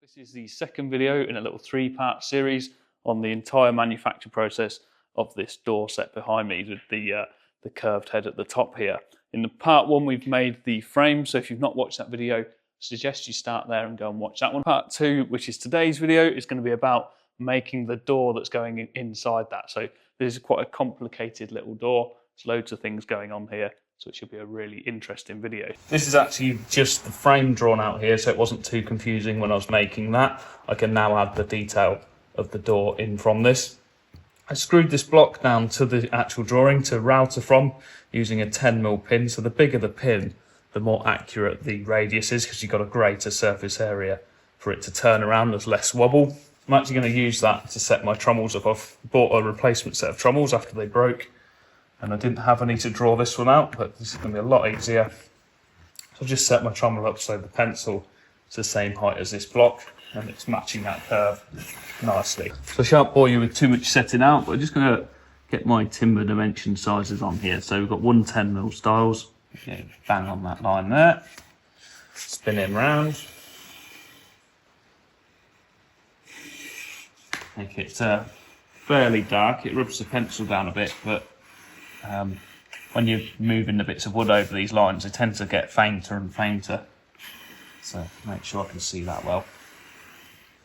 This is the second video in a little three-part series on the entire manufacture process of this door set behind me with the curved head at the top here. In the part one, we've made the frame, so if you've not watched that video, I suggest you start there and go and watch that one. Part two, which is today's video, is going to be about making the door that's going inside that. So this is quite a complicated little door. There's loads of things going on here, so it should be a really interesting video. This is actually just the frame drawn out here, so it wasn't too confusing when I was making that. I can now add the detail of the door in from this. I screwed this block down to the actual drawing to router from using a 10mm pin. So the bigger the pin, the more accurate the radius is, because you've got a greater surface area for it to turn around. There's less wobble. I'm actually going to use that to set my trommels up. I've bought a replacement set of trommels after they broke, and I didn't have any to draw this one out, but this is going to be a lot easier. So I've just set my trommel up so the pencil is the same height as this block, and it's matching that curve nicely. So I shan't bore you with too much setting out, but I'm just going to get my timber dimension sizes on here. So we've got 110mm stiles. Okay, bang on that line there. Spin him round. Make it fairly dark. It rubs the pencil down a bit, but when you're moving the bits of wood over these lines, they tend to get fainter and fainter. So make sure I can see that well.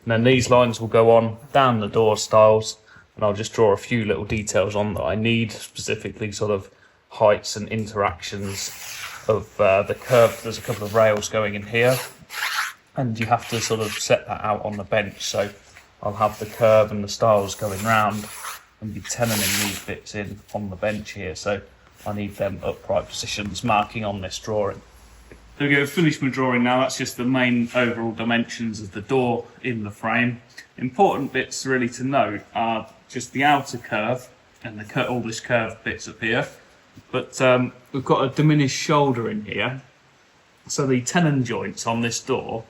And then these lines will go on down the door stiles, and I'll just draw a few little details on that I need, specifically sort of heights and interactions of the curve. There's a couple of rails going in here, and you have to sort of set that out on the bench. So I'll have the curve and the stiles going round and be tenoning these bits in on the bench here. So I need them upright positions marking on this drawing. There we go, finished my drawing now. That's just the main overall dimensions of the door in the frame. Important bits really to note are just the outer curve and all this curved bits up here. But we've got a diminished shoulder in here. So the tenon joints on this door,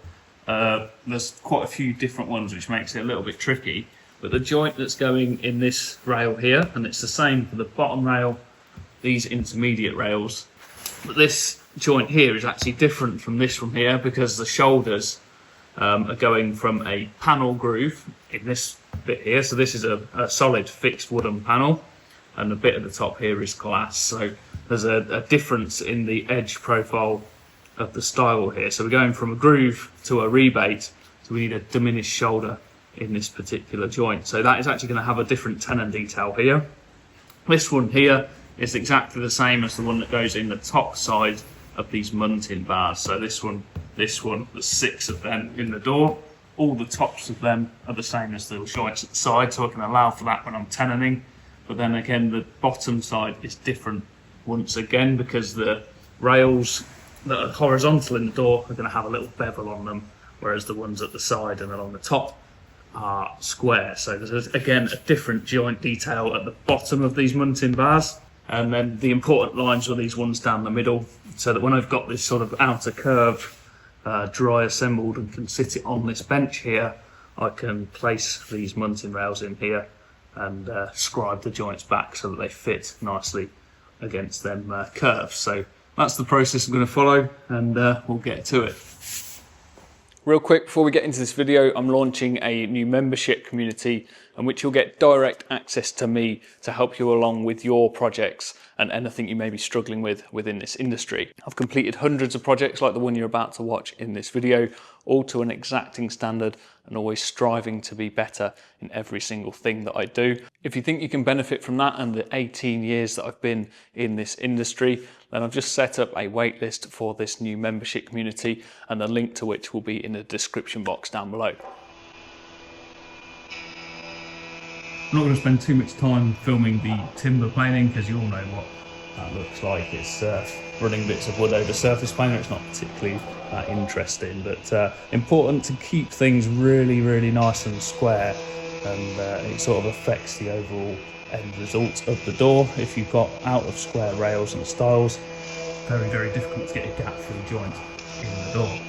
there's quite a few different ones, which makes it a little bit tricky. But the joint that's going in this rail here, and it's the same for the bottom rail, these intermediate rails. But this joint here is actually different from this from here, because the shoulders are going from a panel groove in this bit here. So this is a solid fixed wooden panel, and the bit at the top here is glass. So there's a difference in the edge profile of the stile here. So we're going from a groove to a rebate, so we need a diminished shoulder in this particular joint. So that is actually going to have a different tenon detail here. This one here is exactly the same as the one that goes in the top side of these muntin bars. So this one, there's 6 of them in the door. All the tops of them are the same as the joints at the side, so I can allow for that when I'm tenoning. But then again, the bottom side is different once again, because the rails that are horizontal in the door are going to have a little bevel on them, whereas the ones at the side and along the top are square. So there's again a different joint detail at the bottom of these muntin bars. And then the important lines are these ones down the middle, so that when I've got this sort of outer curve dry assembled and can sit it on this bench here, I can place these muntin rails in here and scribe the joints back so that they fit nicely against them curves. So that's the process I'm going to follow, and we'll get to it. Real quick, before we get into this video, I'm launching a new membership community in which you'll get direct access to me to help you along with your projects and anything you may be struggling with within this industry. I've completed hundreds of projects like the one you're about to watch in this video, all to an exacting standard and always striving to be better in every single thing that I do. If you think you can benefit from that and the 18 years that I've been in this industry, then I've just set up a waitlist for this new membership community, and the link to which will be in the description box down below. I'm not going to spend too much time filming the timber planing, because you all know what that looks like. It's running bits of wood over surface planer. It's not particularly that interesting, but important to keep things really, really nice and square, and it sort of affects the overall end result of the door. If you've got out of square rails and stiles, very, very difficult to get a gap through the joint in the door.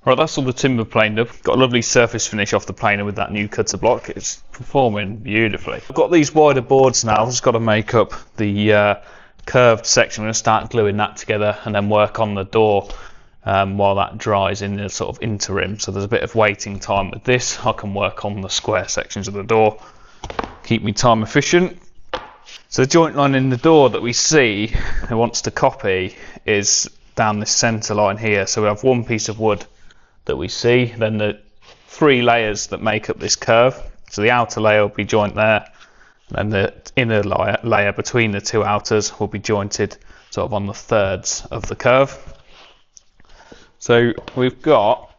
Right, that's all the timber planed up. Got a lovely surface finish off the planer with that new cutter block. It's performing beautifully. I've got these wider boards now. I've just got to make up the curved section. I'm going to start gluing that together and then work on the door while that dries in the sort of interim. So there's a bit of waiting time with this. I can work on the square sections of the door, keep me time efficient. So the joint line in the door that we see it wants to copy is down this centre line here. So we have one piece of wood that we see, then the 3 layers that make up this curve. So the outer layer will be joined there, and the inner layer between the 2 outers will be jointed sort of on the thirds of the curve. So we've got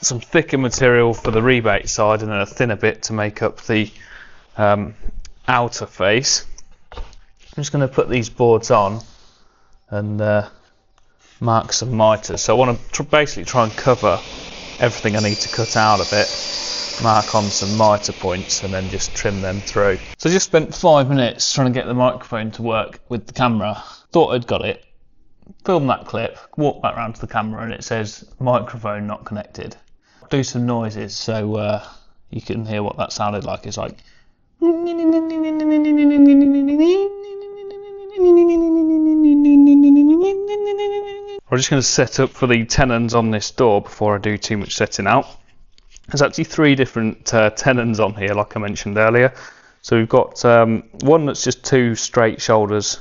some thicker material for the rebate side and then a thinner bit to make up the outer face. I'm just going to put these boards on and mark some miters. So I want to basically try and cover everything I need to cut out of it, mark on some mitre points and then just trim them through. So I just spent 5 minutes trying to get the microphone to work with the camera. Thought I'd got it, filmed that clip, walked back round to the camera and it says microphone not connected. Do some noises so you can hear what that sounded like. It's like we're just going to set up for the tenons on this door before I do too much setting out. There's actually 3 different tenons on here, like I mentioned earlier. So we've got one that's just 2 straight shoulders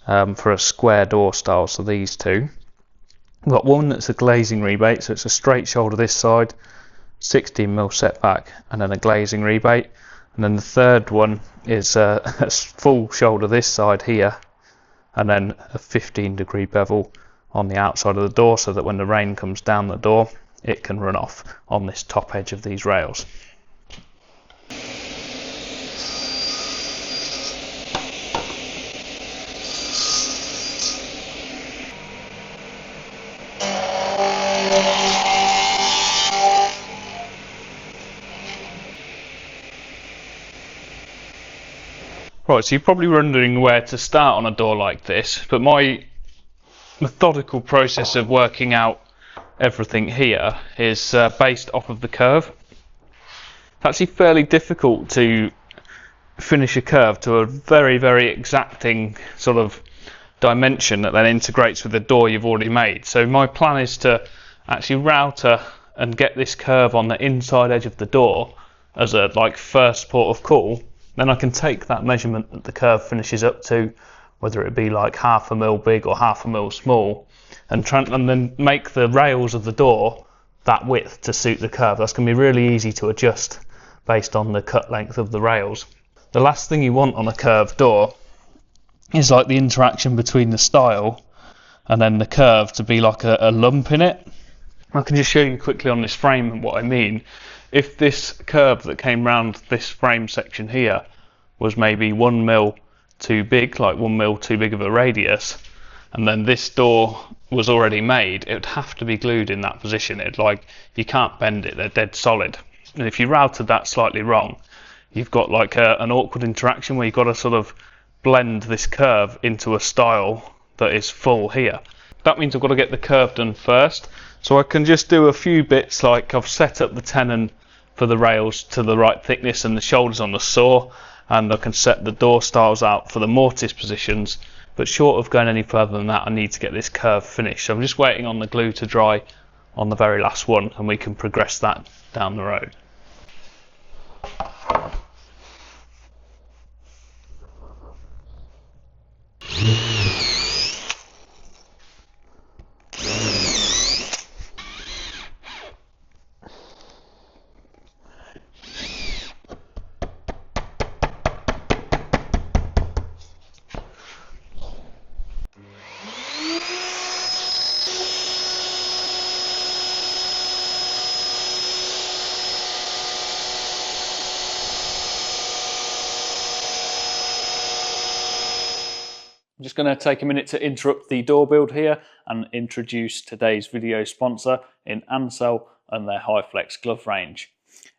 for a square door style, so these 2. We've got one that's a glazing rebate, so it's a straight shoulder this side, 16mm setback, and then a glazing rebate. And then the third one is a full shoulder this side here, and then a 15-degree bevel on the outside of the door, so that when the rain comes down the door it can run off on this top edge of these rails. Right, so you're probably wondering where to start on a door like this, but my methodical process of working out everything here is based off of the curve. It's actually fairly difficult to finish a curve to a very, very exacting sort of dimension that then integrates with the door you've already made. So my plan is to actually router and get this curve on the inside edge of the door as a first port of call. Then I can take that measurement that the curve finishes up to, whether it be like 1/2 mm big or 1/2 mm small, and then make the rails of the door that width to suit the curve. That's going to be really easy to adjust based on the cut length of the rails. The last thing you want on a curved door is like the interaction between the stile and then the curve to be like a lump in it. I can just show you quickly on this frame what I mean. If this curve that came round this frame section here was maybe 1 mm too big, like 1 mm too big of a radius, and then this door was already made, it would have to be glued in that position. You can't bend it, they're dead solid. And if you routed that slightly wrong, you've got like an awkward interaction where you've got to sort of blend this curve into a stile that is full here. That means I've got to get the curve done first. So I can just do a few bits, like I've set up the tenon for the rails to the right thickness and the shoulders on the saw, and I can set the door stiles out for the mortise positions, but short of going any further than that I need to get this curve finished. So I'm just waiting on the glue to dry on the very last one and we can progress that down the road. I'm just going to take a minute to interrupt the door build here and introduce today's video sponsor in Ansell and their High Flex glove range.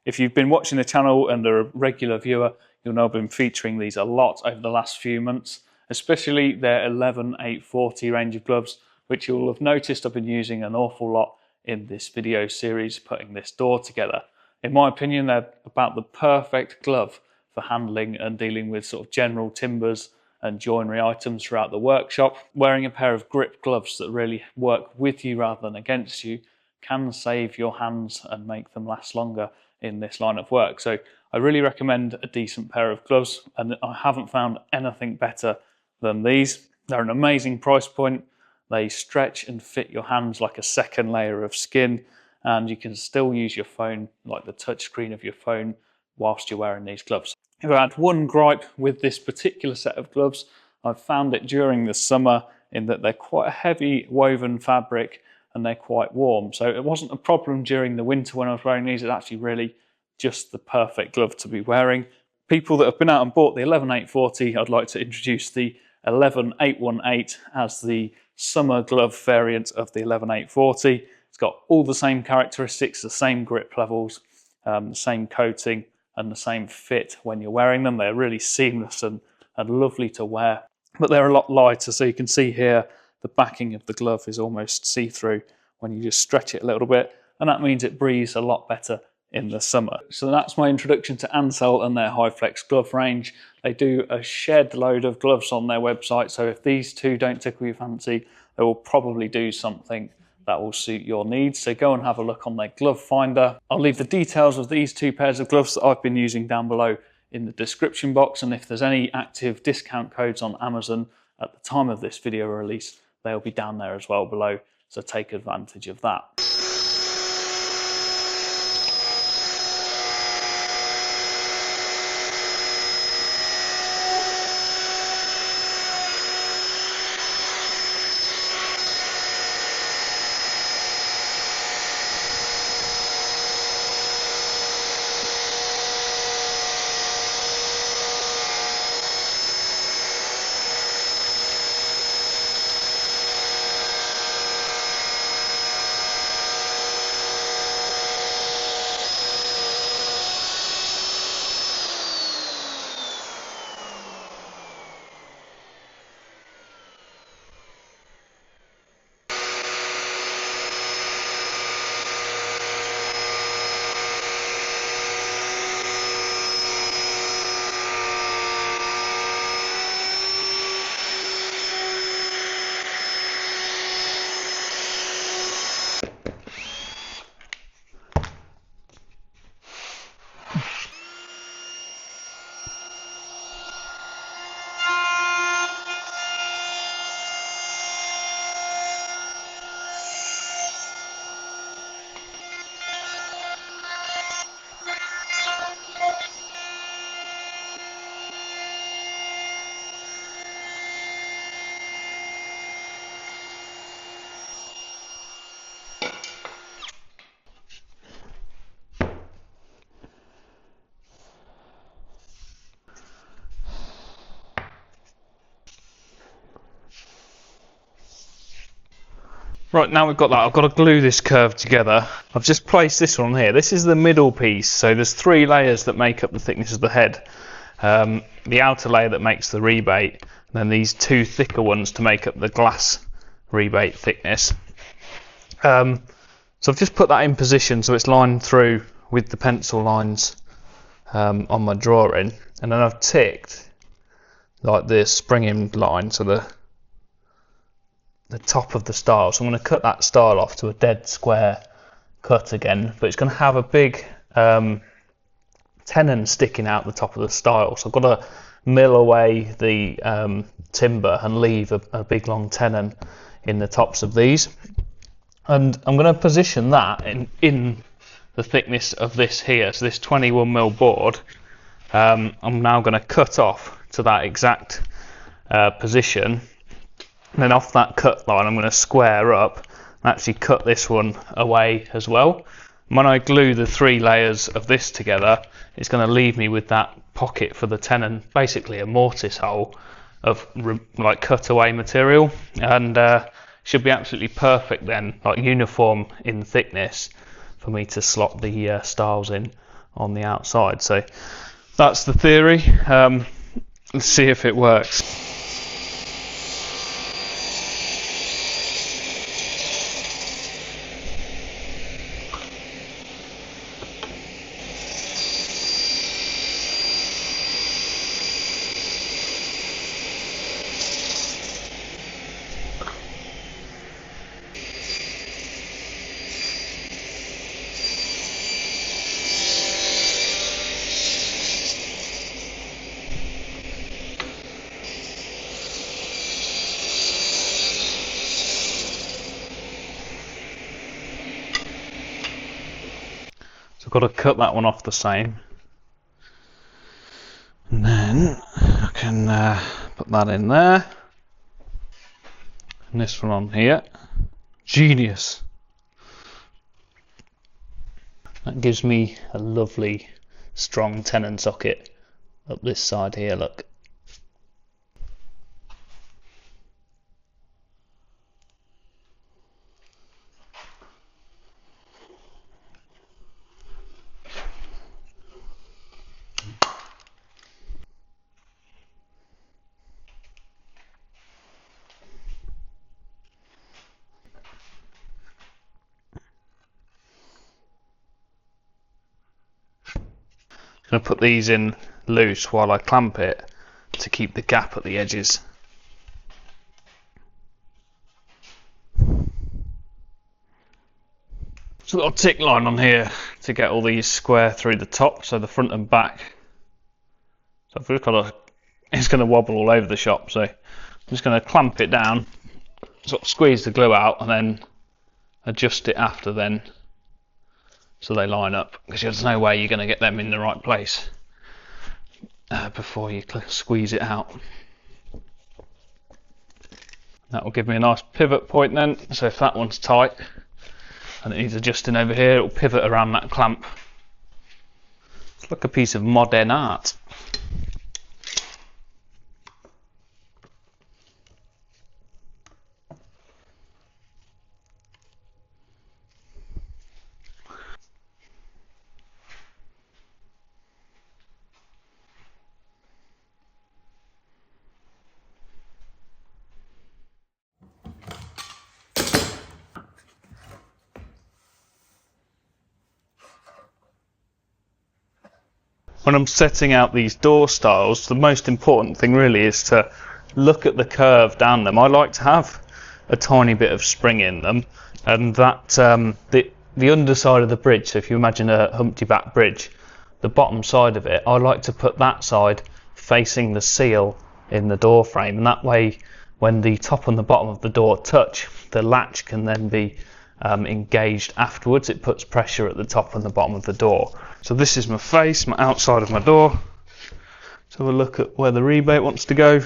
If you've been watching the channel and are a regular viewer, you'll know I've been featuring these a lot over the last few months, especially their 11-840 range of gloves, which you'll have noticed I've been using an awful lot in this video series putting this door together. In my opinion, they're about the perfect glove for handling and dealing with sort of general timbers and joinery items throughout the workshop. Wearing a pair of grip gloves that really work with you rather than against you can save your hands and make them last longer in this line of work. So I really recommend a decent pair of gloves, and I haven't found anything better than these. They're an amazing price point. They stretch and fit your hands like a second layer of skin, and you can still use your phone, like the touch screen of your phone, whilst you're wearing these gloves. If I had one gripe with this particular set of gloves, I've found it during the summer in that they're quite a heavy woven fabric and they're quite warm. So it wasn't a problem during the winter when I was wearing these. It's actually really just the perfect glove to be wearing. People that have been out and bought the 11840, I'd like to introduce the 11818 as the summer glove variant of the 11840. It's got all the same characteristics, the same grip levels, the same coating and the same fit when you're wearing them. They're really seamless and lovely to wear, but they're a lot lighter. So you can see here the backing of the glove is almost see-through when you just stretch it a little bit, and that means it breathes a lot better in the summer. So that's my introduction to Ansell and their high flex glove range. They do a shed load of gloves on their website, so if these two don't tickle your fancy, they will probably do something that will suit your needs. So go and have a look on their glove finder. I'll leave the details of these two pairs of gloves that I've been using down below in the description box, and if there's any active discount codes on Amazon at the time of this video release, they'll be down there as well below, so take advantage of that. Right, now we've got that, I've got to glue this curve together. I've just placed this one here. This is the middle piece, so there's 3 layers that make up the thickness of the head. The outer layer that makes the rebate, and then these 2 thicker ones to make up the glass rebate thickness. So I've just put that in position so it's lined through with the pencil lines on my drawing, and then I've ticked like this spring-in line, so the top of the stile. So I'm going to cut that stile off to a dead square cut again, but it's going to have a big tenon sticking out the top of the stile. So I've got to mill away the timber and leave a big long tenon in the tops of these. And I'm going to position that in the thickness of this here. So this 21mm board, I'm now going to cut off to that exact position. And then off that cut line, I'm going to square up and actually cut this one away as well. When I glue the 3 layers of this together, it's going to leave me with that pocket for the tenon, basically a mortise hole of like cut away material, and should be absolutely perfect then, like uniform in thickness for me to slot the stiles in on the outside. So that's the theory. Let's see if it works. I've got to cut that one off the same. And then I can put that in there. And this one on here. Genius! That gives me a lovely strong tenon socket up this side here, look. I'm going to put these in loose while I clamp it to keep the gap at the edges. So I've got a tick line on here to get all these square through the top, so the front and back. So I've just got to, it's going to wobble all over the shop, so I'm just going to clamp it down, sort of squeeze the glue out and then adjust it after then, so they line up, because there's no way you're going to get them in the right place before you squeeze it out. That will give me a nice pivot point then, so if that one's tight and it needs adjusting over here, it will pivot around that clamp. It's like a piece of modern art. When I'm setting out these door stiles, the most important thing really is to look at the curve down them. I like to have a tiny bit of spring in them, and that the underside of the bridge, so if you imagine a Humpty back bridge, the bottom side of it, I like to put that side facing the seal in the door frame, and that way when the top and the bottom of the door touch, the latch can then be engaged afterwards. It puts pressure at the top and the bottom of the door. So this is my face, my outside of my door. Let's have a look at where the rebate wants to go.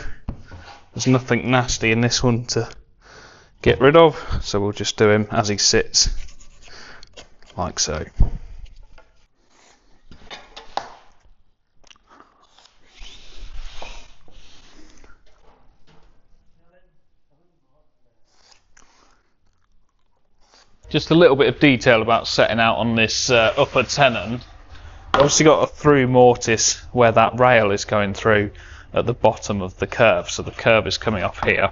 There's nothing nasty in this one to get rid of, so we'll just do him as he sits, like so. Just a little bit of detail about setting out on this upper tenon. Obviously got a through mortise where that rail is going through at the bottom of the curve, so the curve is coming off here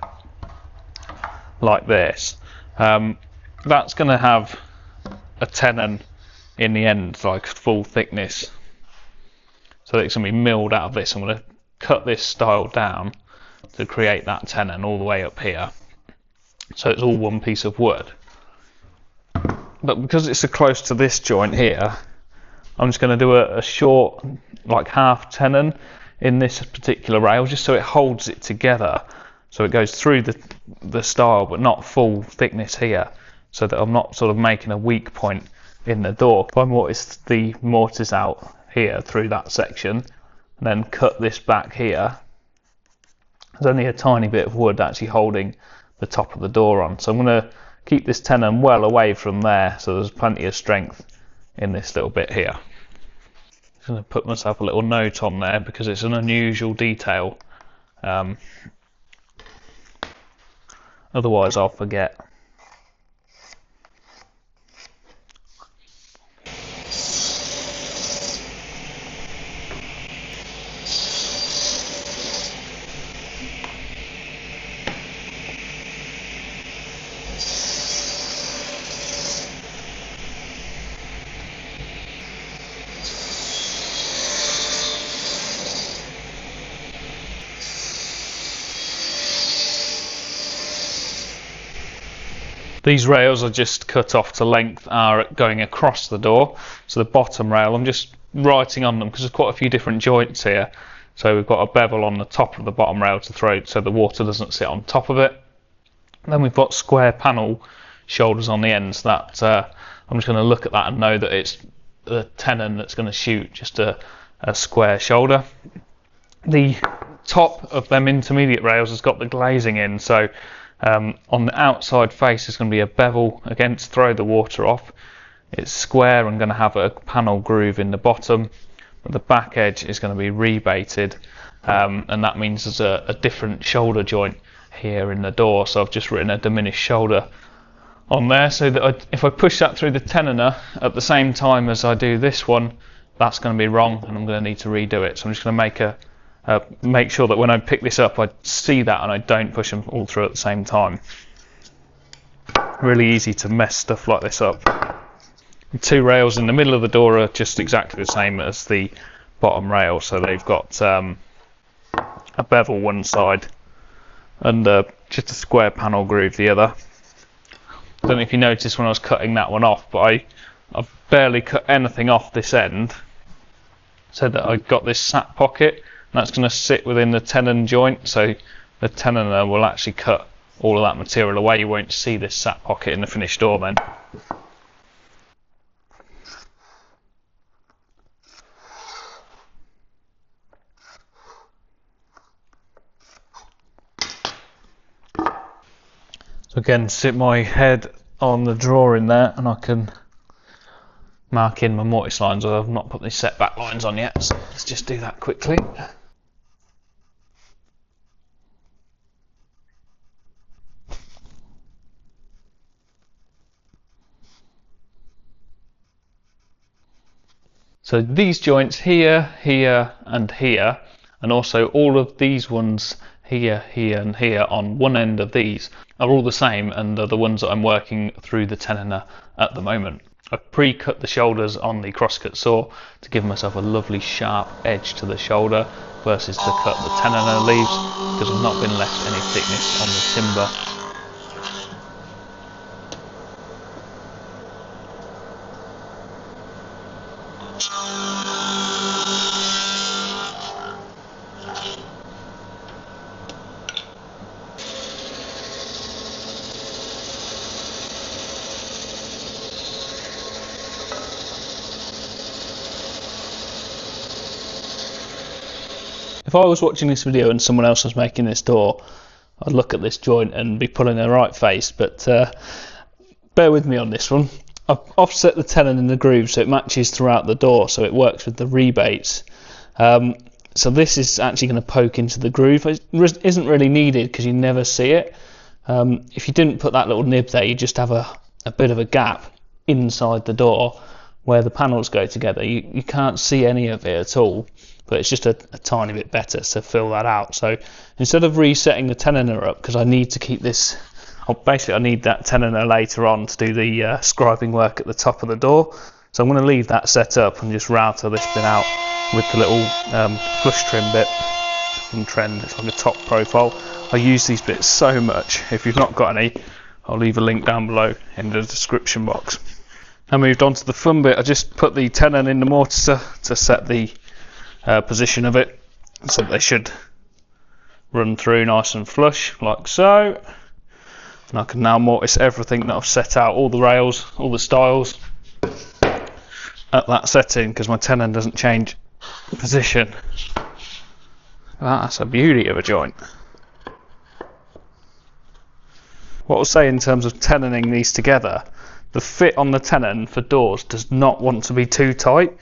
like this. That's going to have a tenon in the end, like full thickness, so it's going to be milled out of this. I'm going to cut this stile down to create that tenon all the way up here, so it's all one piece of wood. But because it's so close to this joint here, I'm just going to do a short, like half tenon in this particular rail, just so it holds it together, so it goes through the stile but not full thickness here, so that I'm not sort of making a weak point in the door. If I mortise the mortise out here through that section and then cut this back here, there's only a tiny bit of wood actually holding the top of the door on, so I'm going to keep this tenon well away from there, so there's plenty of strength in this little bit here. I'm going to put myself a little note on there because it's an unusual detail, otherwise I'll forget. These rails are just cut off to length, are going across the door. So the bottom rail, I'm just writing on them because there's quite a few different joints here. So we've got a bevel on the top of the bottom rail to throw so the water doesn't sit on top of it. And then we've got square panel shoulders on the ends that I'm just going to look at that and know that it's the tenon that's going to shoot just a square shoulder. The top of them intermediate rails has got the glazing in, so on the outside face is going to be a bevel against throw the water off. It's square and going to have a panel groove in the bottom, but the back edge is going to be rebated, and that means there's a different shoulder joint here in the door. So I've just written a diminished shoulder on there, so that if I push that through the tenoner at the same time as I do this one, that's going to be wrong and I'm going to need to redo it. So I'm just going to make sure that when I pick this up I see that and I don't push them all through at the same time. Really easy to mess stuff like this up. The two rails in the middle of the door are just exactly the same as the bottom rail, so they've got a bevel one side and just a square panel groove the other. I don't know if you noticed when I was cutting that one off, but I've barely cut anything off this end, so that I've got this sat pocket. That's going to sit within the tenon joint, so the tenoner will actually cut all of that material away. You won't see this sat pocket in the finished door then. So again, sit my head on the drawing there and I can mark in my mortise lines. I've not put these setback lines on yet, so let's just do that quickly. So these joints here, here and here, and also all of these ones here, here and here on one end of these are all the same, and are the ones that I'm working through the tenoner at the moment. I've pre-cut the shoulders on the crosscut saw to give myself a lovely sharp edge to the shoulder versus to cut the tenoner leaves, because I've not been left any thickness on the timber. If I was watching this video and someone else was making this door, I'd look at this joint and be pulling a right face, but bear with me on this one. I've offset the tenon in the groove so it matches throughout the door, so it works with the rebates. So this is actually going to poke into the groove. It isn't really needed because you never see it. If you didn't put that little nib there, you just have a bit of a gap inside the door where the panels go together. You can't see any of it at all, but it's just a tiny bit better to fill that out. So instead of resetting the tenoner up, because I need to keep this, basically I need that tenoner later on to do the scribing work at the top of the door, so I'm going to leave that set up and just router this bit out with the little flush trim bit from Trend. It's like a top profile. I use these bits so much. If you've not got any, I'll leave a link down below in the description box. I moved on to the fun bit. I just put the tenon in the mortiser to set the position of it, so they should run through nice and flush like so, and I can now mortise everything that I've set out, all the rails, all the stiles at that setting, because my tenon doesn't change position. That's a beauty of a joint. What I'll say in terms of tenoning these together, the fit on the tenon for doors does not want to be too tight.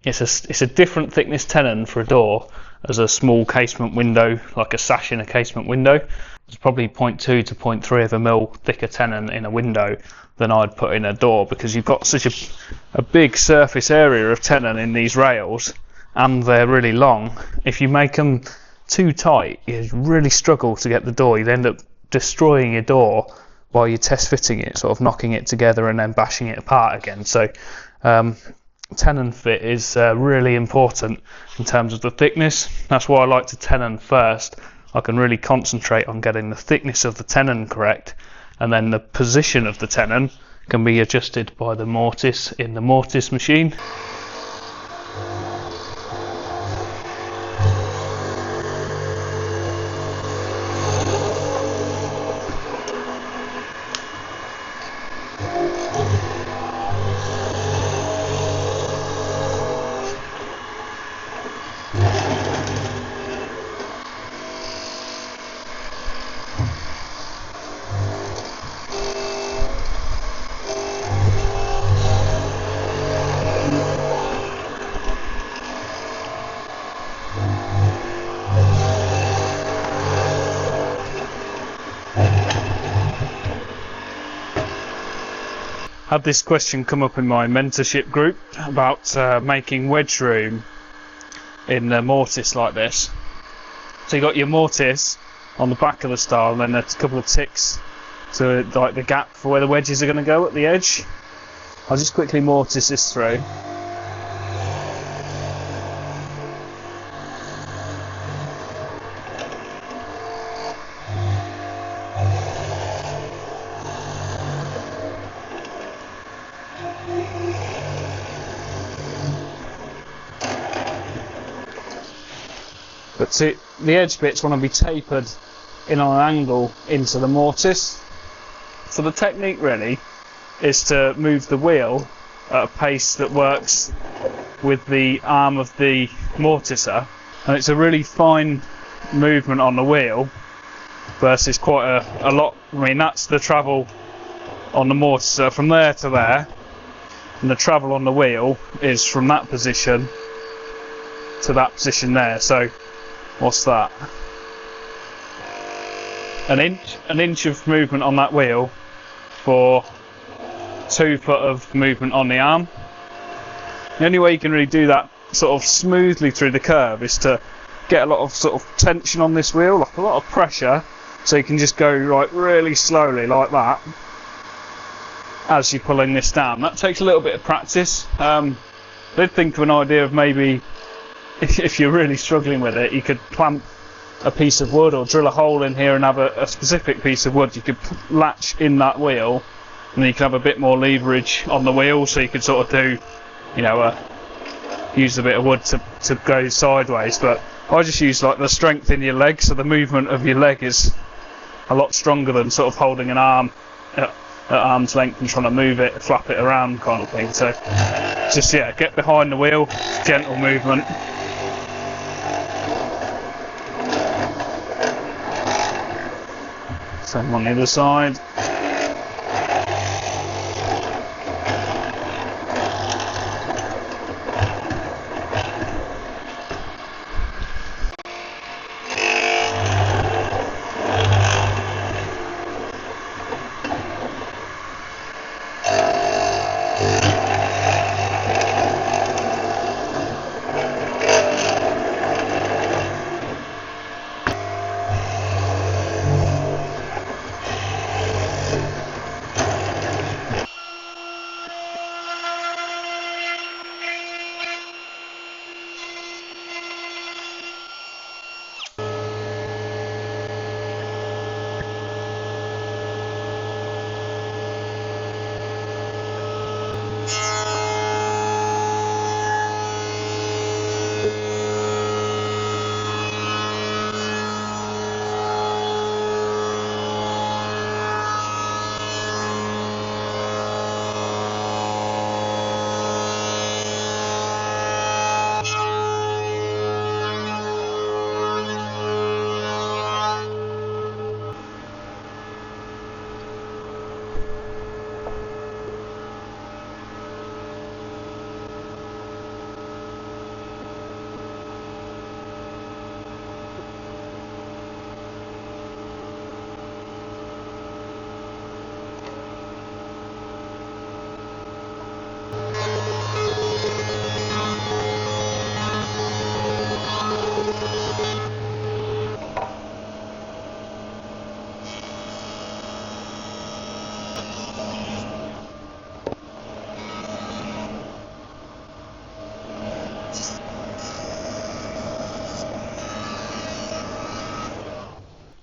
It's a different thickness tenon for a door as a small casement window, like a sash in a casement window. It's probably 0.2 to 0.3 of a mil thicker tenon in a window than I'd put in a door, because you've got such a big surface area of tenon in these rails, and they're really long. If you make them too tight, you really struggle to get the door. You'd end up destroying your door while you're test fitting it, sort of knocking it together and then bashing it apart again. So tenon fit is really important in terms of the thickness. That's why I like to tenon first. I can really concentrate on getting the thickness of the tenon correct, and then the position of the tenon can be adjusted by the mortise in the mortise machine. had this question come up in my mentorship group about making wedge room in a mortise like this. So you got your mortise on the back of the stile, and then there's a couple of ticks to like the gap for where the wedges are going to go at the edge. I'll just quickly mortise this through. But the edge bits want to be tapered in on an angle into the mortise. So the technique really is to move the wheel at a pace that works with the arm of the mortiser, and it's a really fine movement on the wheel versus quite a lot. I mean, that's the travel on the mortiser from there to there, and the travel on the wheel is from that position to that position there. So what's that? An inch of movement on that wheel for 2 foot of movement on the arm. The only way you can really do that sort of smoothly through the curve is to get a lot of sort of tension on this wheel, like a lot of pressure, so you can just go like really slowly like that as you're pulling this down. That takes a little bit of practice. I did think of an idea of maybe if you're really struggling with it, you could clamp a piece of wood or drill a hole in here and have a specific piece of wood you could latch in that wheel, and then you can have a bit more leverage on the wheel, so you could sort of do, you know, use a bit of wood to go sideways. But I just use like the strength in your leg, so the movement of your leg is a lot stronger than sort of holding an arm at arm's length and trying to move it, flap it around kind of thing. So just, yeah, get behind the wheel, gentle movement. Same on the other side.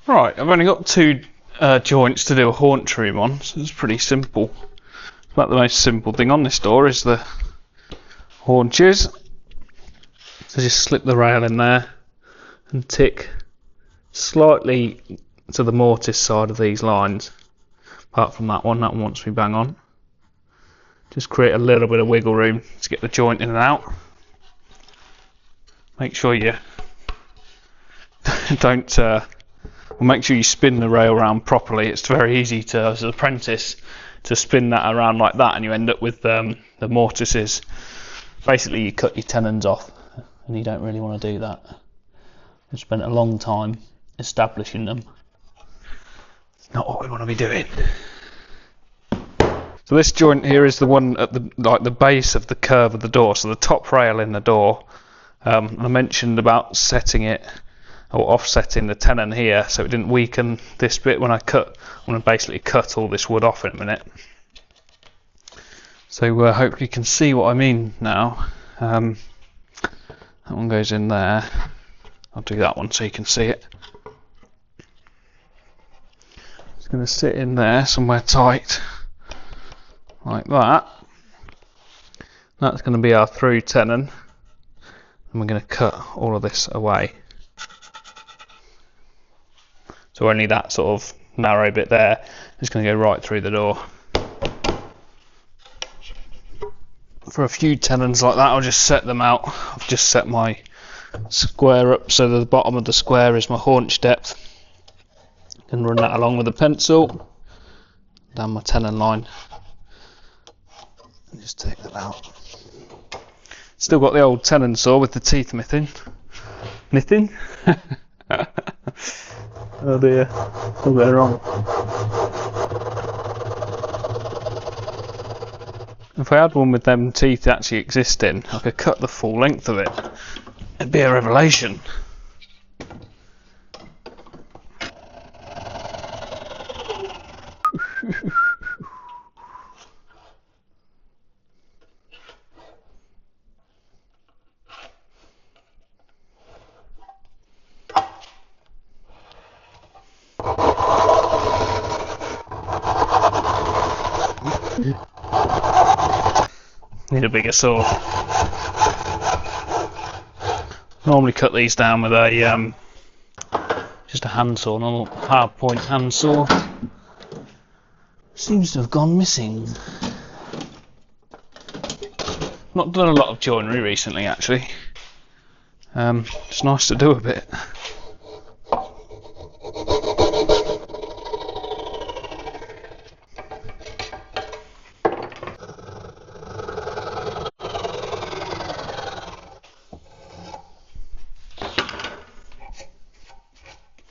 Right, I've only got 2 joints to do a haunch room on, so it's pretty simple. About the most simple thing on this door is the haunches. So just slip the rail in there and tick slightly to the mortise side of these lines. Apart from that one wants to be bang on. Just create a little bit of wiggle room to get the joint in and out. Make sure you don't make sure you spin the rail around properly. It's very easy to, as an apprentice, to spin that around like that, and you end up with the mortises. Basically, you cut your tenons off, and you don't really want to do that. I've spent a long time establishing them. It's not what we want to be doing. So this joint here is the one at the base of the curve of the door, so the top rail in the door. I mentioned about setting it or offsetting the tenon here so it didn't weaken this bit when I cut. I'm going to basically cut all this wood off in a minute. So hope you can see what I mean now. That one goes in there. I'll do that one so you can see it. It's going to sit in there somewhere tight, like that. That's going to be our through tenon, and we're going to cut all of this away. So only that sort of narrow bit there is going to go right through the door. For a few tenons like that, I'll just set them out. I've just set my square up so that the bottom of the square is my haunch depth. And run that along with a pencil down my tenon line. And just take that out. Still got the old tenon saw with the teeth knitting. Oh dear, I'll get it wrong. If I had one with them teeth actually existing, I could cut the full length of it. It'd be a revelation. Need a bigger saw. Normally cut these down with a just a handsaw, normal hard point handsaw. Seems to have gone missing. Not done a lot of joinery recently, actually. It's nice to do a bit.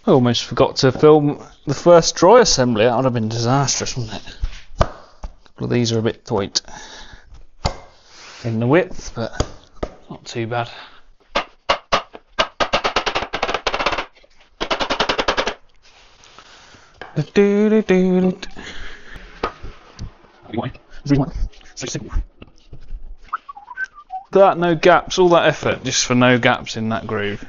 I almost forgot to film the first dry assembly. That would have been disastrous, wouldn't it? A couple of these are a bit tight in the width, but not too bad. That, no gaps, all that effort just for no gaps in that groove.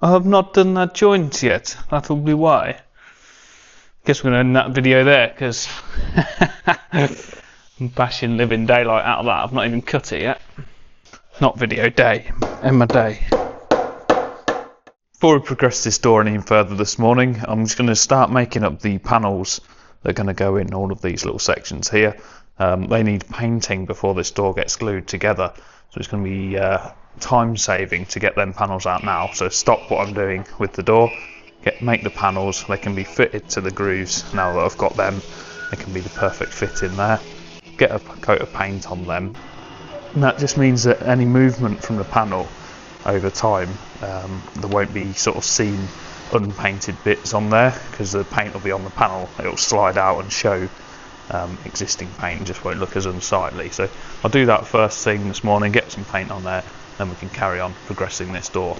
I have not done that joint yet. That'll be why. Guess we're going to end that video there because I'm bashing living daylight out of that. I've not even cut it yet. Not video day, Emma day. Before we progress this door any further this morning, I'm just going to start making up the panels that are going to go in all of these little sections here. They need painting before this door gets glued together, so it's going to be time saving to get them panels out now. So stop what I'm doing with the door, make the panels. They can be fitted to the grooves now that I've got them. They can be the perfect fit in there. Get a coat of paint on them, and that just means that any movement from the panel over time, there won't be sort of seen unpainted bits on there because the paint will be on the panel. It'll slide out and show existing paint, just won't look as unsightly. So I'll do that first thing this morning, get some paint on there, then we can carry on progressing this door.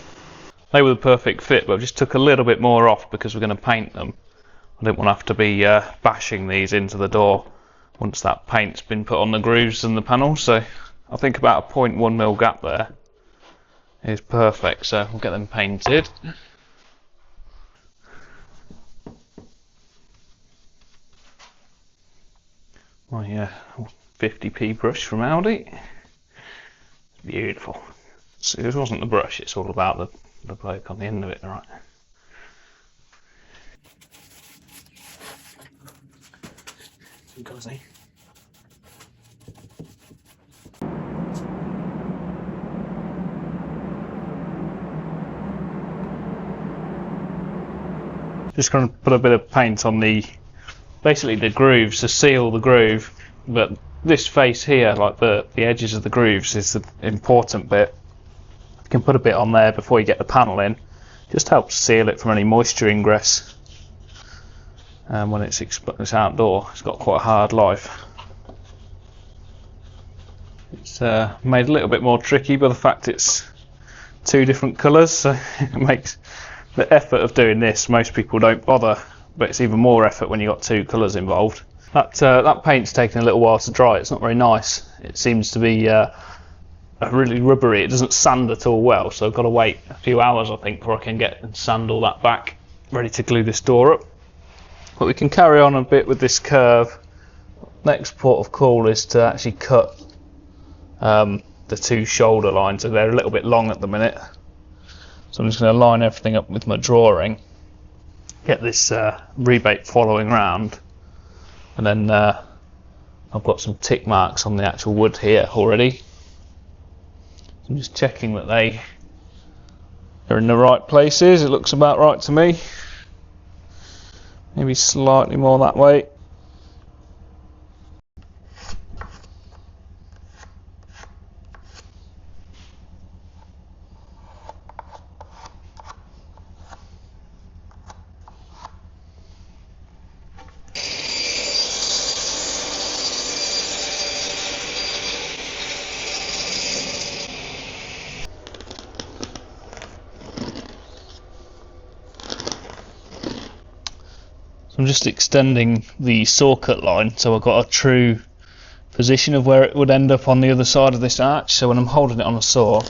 They were the perfect fit, but I just took a little bit more off because we're going to paint them. I didn't want to have to be bashing these into the door once that paint's been put on the grooves and the panels. So I think about a 0.1mm gap there is perfect, so we'll get them painted. My 50p brush from Aldi. Beautiful. So it wasn't the brush, it's all about the bloke on the end of it, right? Cozy. Just going to put a bit of paint on basically the grooves to seal the groove, but this face here, like the edges of the grooves, is the important bit. You can put a bit on there before you get the panel in. Just helps seal it from any moisture ingress. When it's outdoor, it's got quite a hard life. It's made a little bit more tricky by the fact it's two different colours, so it makes the effort of doing this, most people don't bother, but it's even more effort when you've got two colours involved. That paint's taken a little while to dry. It's not very nice. It seems to be really rubbery. It doesn't sand at all well, so I've got to wait a few hours, I think, before I can get and sand all that back, ready to glue this door up. But we can carry on a bit with this curve. Next port of call is to actually cut the two shoulder lines. So they're a little bit long at the minute. So I'm just going to line everything up with my drawing, get this rebate following round, and then I've got some tick marks on the actual wood here already. I'm just checking that they are in the right places. It looks about right to me. Maybe slightly more that way. I'm just extending the saw cut line so I've got a true position of where it would end up on the other side of this arch, so when I'm holding it on a saw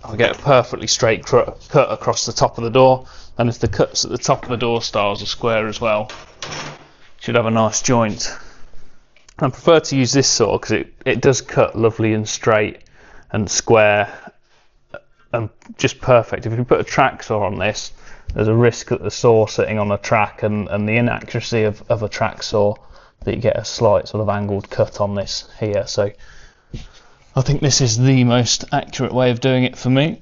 I get a perfectly straight cut across the top of the door, and if the cuts at the top of the door stiles are square as well, it should have a nice joint. I prefer to use this saw because it does cut lovely and straight and square and just perfect. If you put a track saw on this, there's a risk that the saw sitting on a track and the inaccuracy of a track saw that you get a slight sort of angled cut on this here. So I think this is the most accurate way of doing it for me.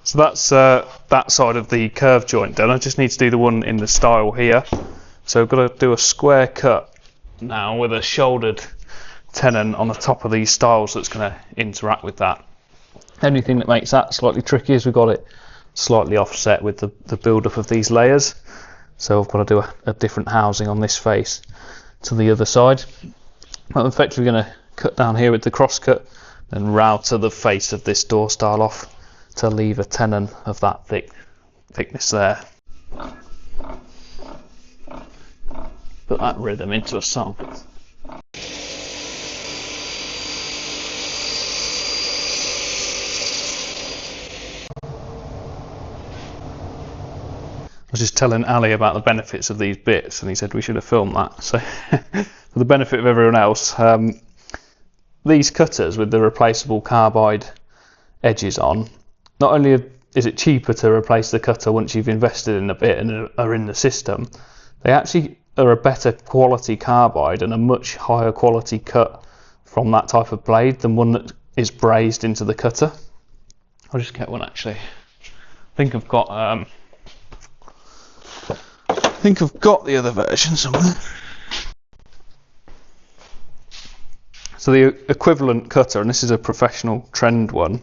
So that's that side of the curve joint done. I just need to do the one in the stile here. So I've got to do a square cut now with a shouldered tenon on the top of these stiles that's going to interact with that. Only thing that makes that slightly tricky is we've got it slightly offset with the build-up of these layers. So I've got to do a different housing on this face to the other side. I'm effectively going to cut down here with the cross cut and router the face of this door stile off to leave a tenon of that thickness there. Put that rhythm into a song. I was just telling Ali about the benefits of these bits, and he said we should have filmed that. So for the benefit of everyone else, these cutters with the replaceable carbide edges on, not only is it cheaper to replace the cutter once you've invested in a bit and are in the system, they actually are a better quality carbide and a much higher quality cut from that type of blade than one that is brazed into the cutter. I'll just get one actually. I think I've got the other version somewhere. So the equivalent cutter, and this is a professional trend one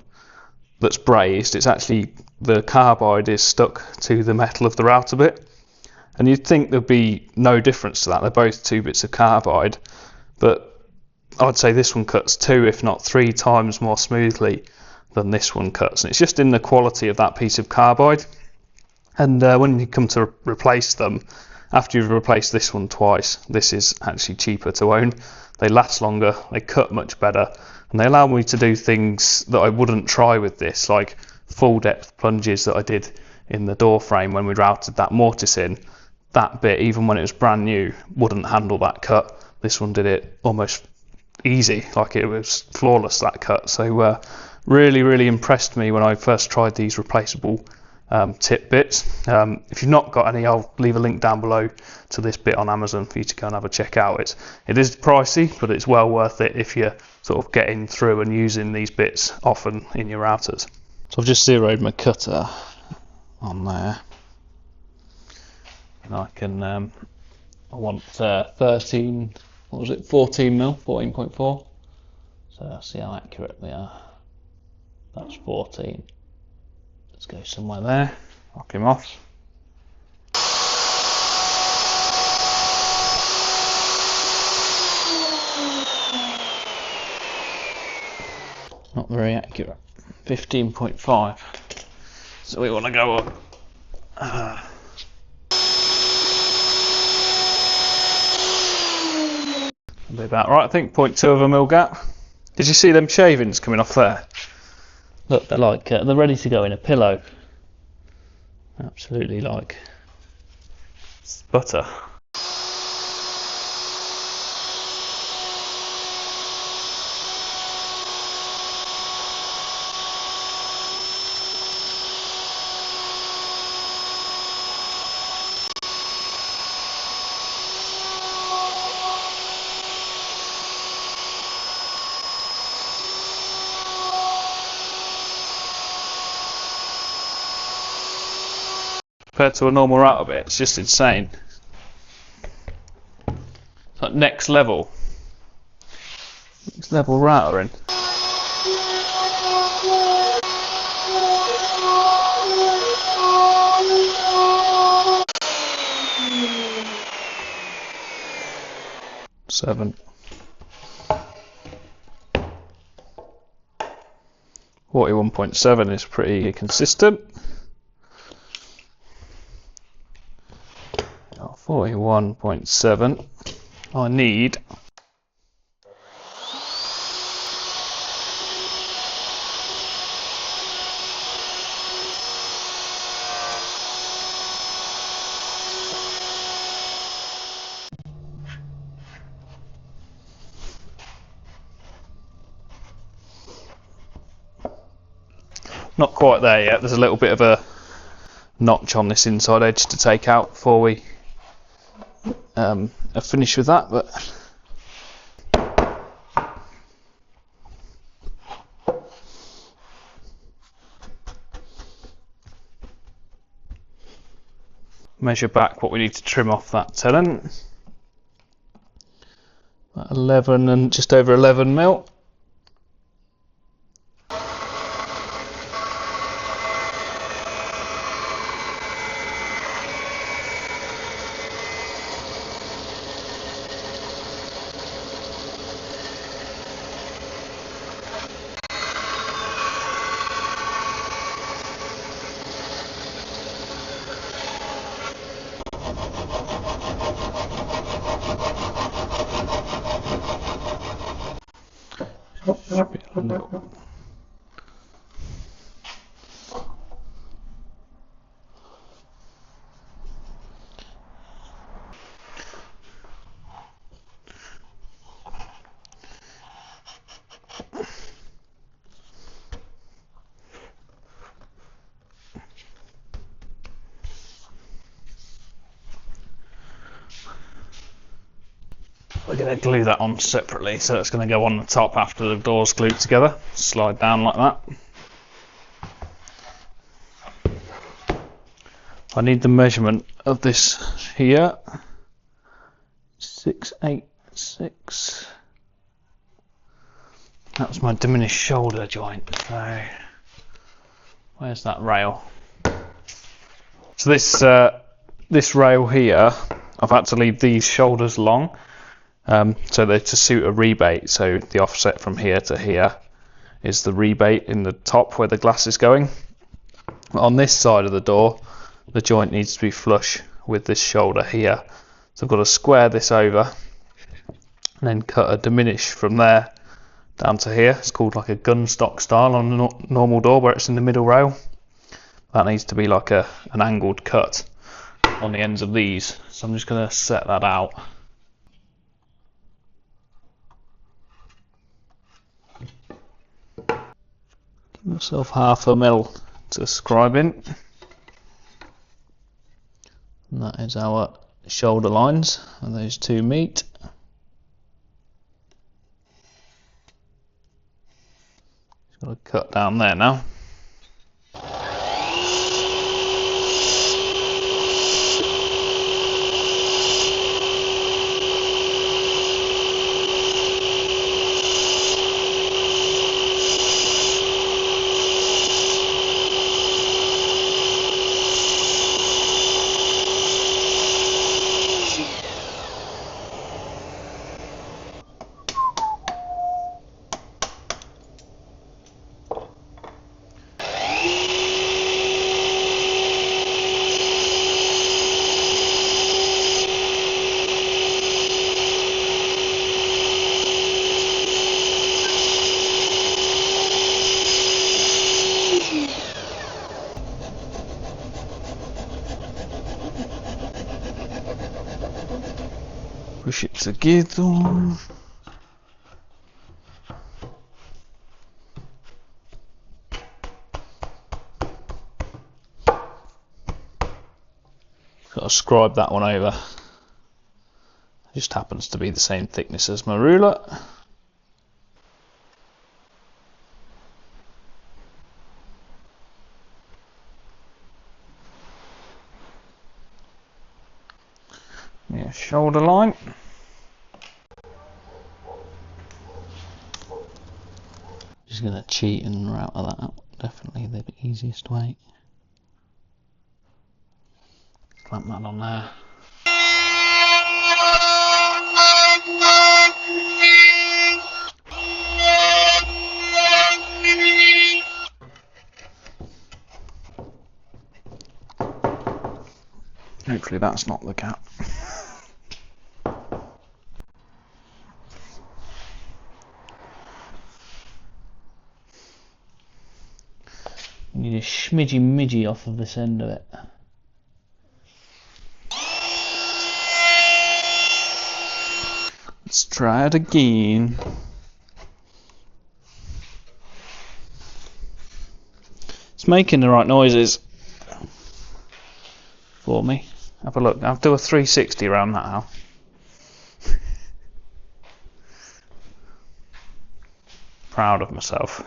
that's brazed, it's actually the carbide is stuck to the metal of the router bit, and you'd think there'd be no difference to that. They're both two bits of carbide, but I'd say this one cuts 2 if not 3 times more smoothly than this one cuts, and it's just in the quality of that piece of carbide. And when you come to replace them, after you've replaced this one twice, this is actually cheaper to own. They last longer, they cut much better, and they allow me to do things that I wouldn't try with this, like full depth plunges that I did in the door frame when we routed that mortise in. that bit, even when it was brand new, wouldn't handle that cut. This one did it almost easy, like it was flawless, that cut. So really impressed me when I first tried these replaceable tip bits. If you've not got any, I'll leave a link down below to this bit on Amazon for you to go and have a check out. It is pricey, but it's well worth it if you're sort of getting through and using these bits often in your routers. So I've just zeroed my cutter on there, and I can I want 13, what was it, 14 mil, 14.4. So I'll see how accurate we are. That's 14. Let's go somewhere there, knock him off. Not very accurate. 15.5. So we want to go up. That'll be about right, I think. 0.2 of a mil gap. Did you see them shavings coming off there? Look, they're like they're ready to go in a pillow. Absolutely like butter. Compared to a normal router bit, it's just insane. It's like next level routering. Seven. 41.7 is pretty consistent. 41.7. I need not quite there yet. There's a little bit of a notch on this inside edge to take out before we are finished with that, but measure back what we need to trim off that tenon. About 11 and just over 11 mil. We're going to glue that on separately, so it's going to go on the top after the door's glued together. Slide down like that. I need the measurement of this here. 686. That was my diminished shoulder joint. So where's that rail? So this rail here, I've had to leave these shoulders long. So they're to suit a rebate, so the offset from here to here is the rebate in the top where the glass is going. On this side of the door, the joint needs to be flush with this shoulder here. So I've got to square this over and then cut a diminish from there down to here. It's called like a gun stock style on a normal door where it's in the middle rail. That needs to be like an angled cut. on the ends of these, so I'm just going to set that out. Give myself 1/2 mil to scribe in, and that is our shoulder lines and those two meet. Just got to cut down there now. Push it together. Got to scribe that one over. It just happens to be the same thickness as my ruler. Yeah, shoulder line. Just going to cheat and router that out. Definitely the easiest way. Clamp that on there. Hopefully that's not the gap. You need a smidgy off of this end of it. Let's try it again. It's making the right noises for me. Have a look. I'll do a 360 around that now. Proud of myself.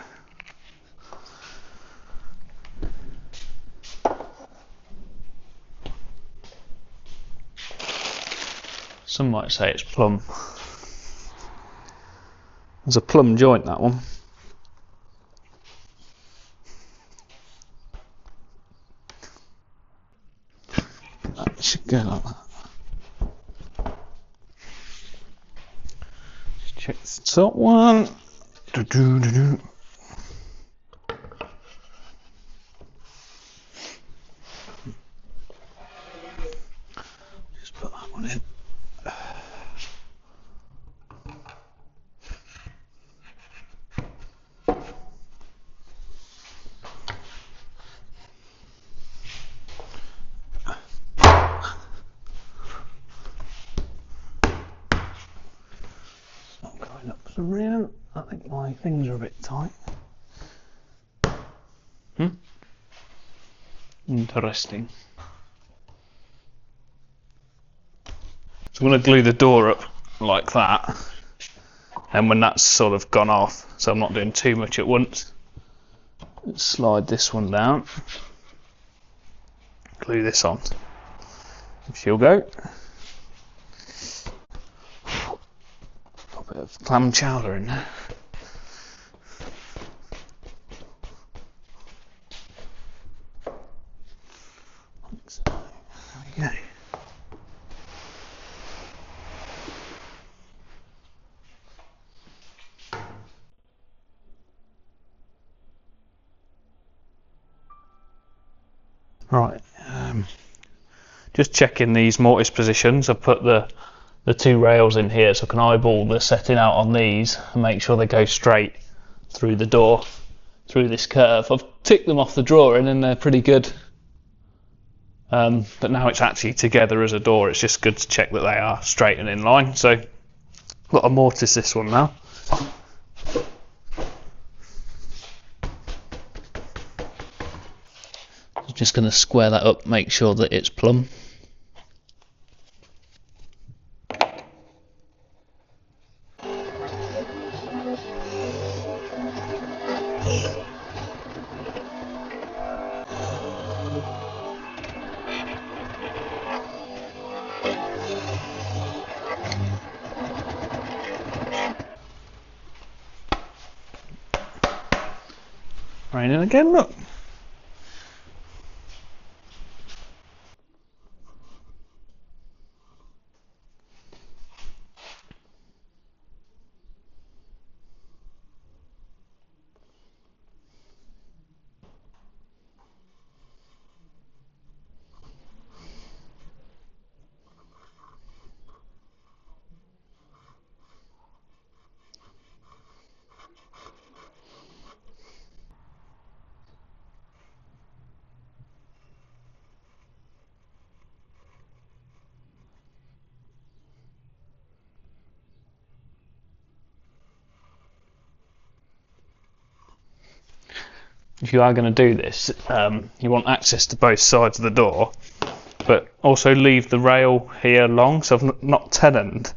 Some might say it's plumb. There's a plumb joint, that one. That should go like that. Just check the top one. Do-do-do-do. Just put that one in. Brilliant. I think my things are a bit tight. Interesting. So I'm going to glue the door up like that, and when that's sort of gone off, so I'm not doing too much at once, let's slide this one down, glue this on, and she'll go. Bit of clam chowder in there. So, there we go. Right, just checking these mortise positions. I've put the two rails in here, so I can eyeball the setting out on these and make sure they go straight through the door, through this curve. I've ticked them off the drawing and they're pretty good. but now it's actually together as a door. It's just good to check that they are straight and in line. So I've got to mortise this one now. I'm just going to square that up, make sure that it's plumb. Raining again, look. If you are going to do this, you want access to both sides of the door, but also leave the rail here long. So I've not tenoned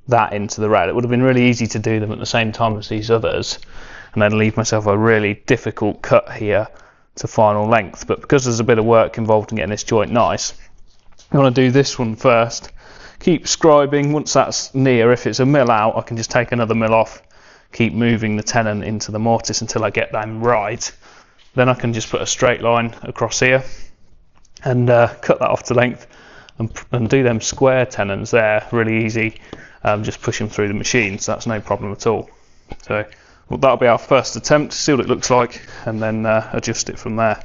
that into the rail. It would have been really easy to do them at the same time as these others, and then leave myself a really difficult cut here to final length. But because there's a bit of work involved in getting this joint nice, I want to do this one first. Keep scribing. Once that's near, if it's a mill out, I can just take another mill off, keep moving the tenon into the mortise until I get them right. Then I can just put a straight line across here and cut that off to length and do them square tenons there really easy. Just push them through the machine, so that's no problem at all. So well, that'll be our first attempt to see what it looks like, and then adjust it from there.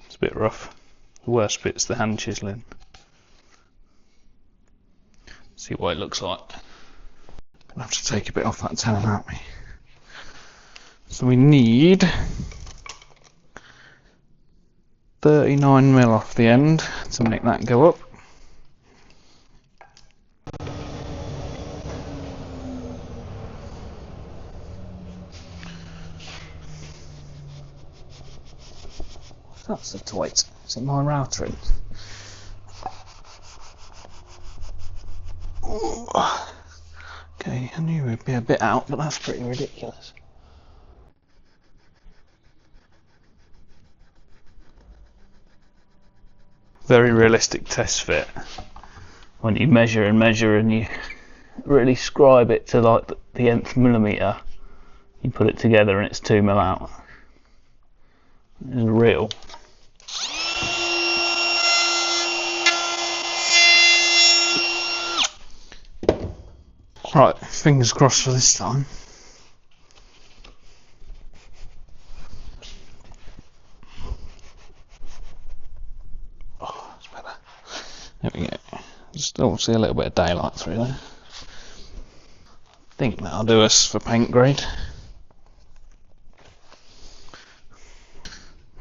It's a bit rough. The worst bit's the hand chiseling. See what it looks like. I'll have to take a bit off that tenon, aren't we? So we need 39mm off the end to make that go up. That's the twit. Is it my router in? Okay, I knew we'd be a bit out, but that's pretty ridiculous. Very realistic test fit. When you measure and you really scribe it to like the nth millimetre, you put it together and it's 2mm out. It's real. Right, fingers crossed for this time. Oh, that's better. There we go. Just obviously a little bit of daylight through there. I think that'll do us for paint grade.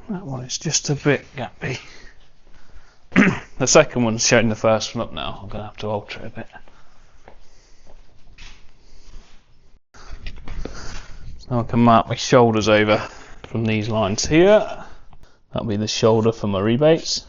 That one is just a bit gappy. The second one's showing the first one up now. I'm going to have to alter it a bit. So I can mark my shoulders over from these lines here. That'll be the shoulder for my rebates.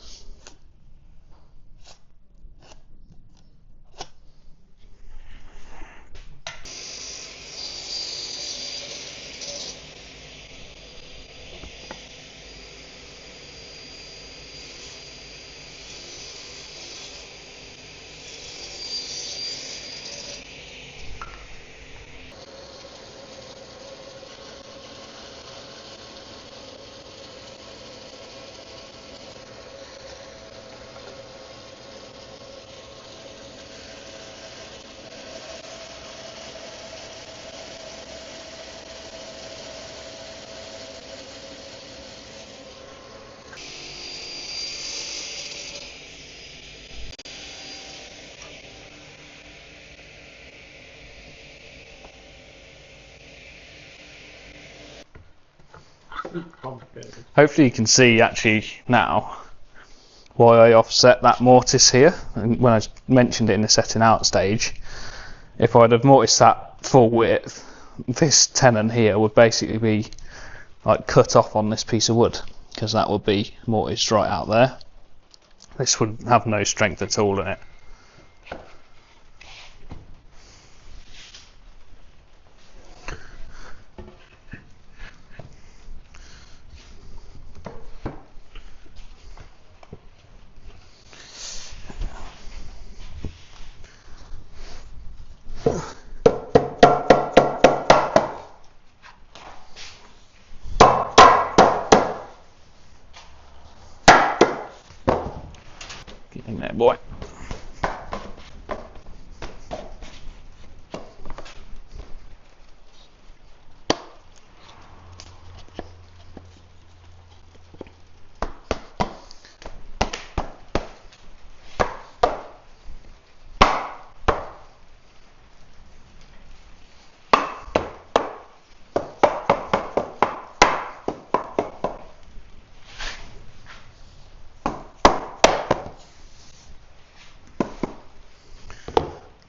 Hopefully you can see actually now why I offset that mortise here. And when I mentioned it in the setting out stage, if I'd have mortised that full width, this tenon here would basically be like cut off on this piece of wood, because that would be mortised right out there. This would have no strength at all in it. Get in there, boy.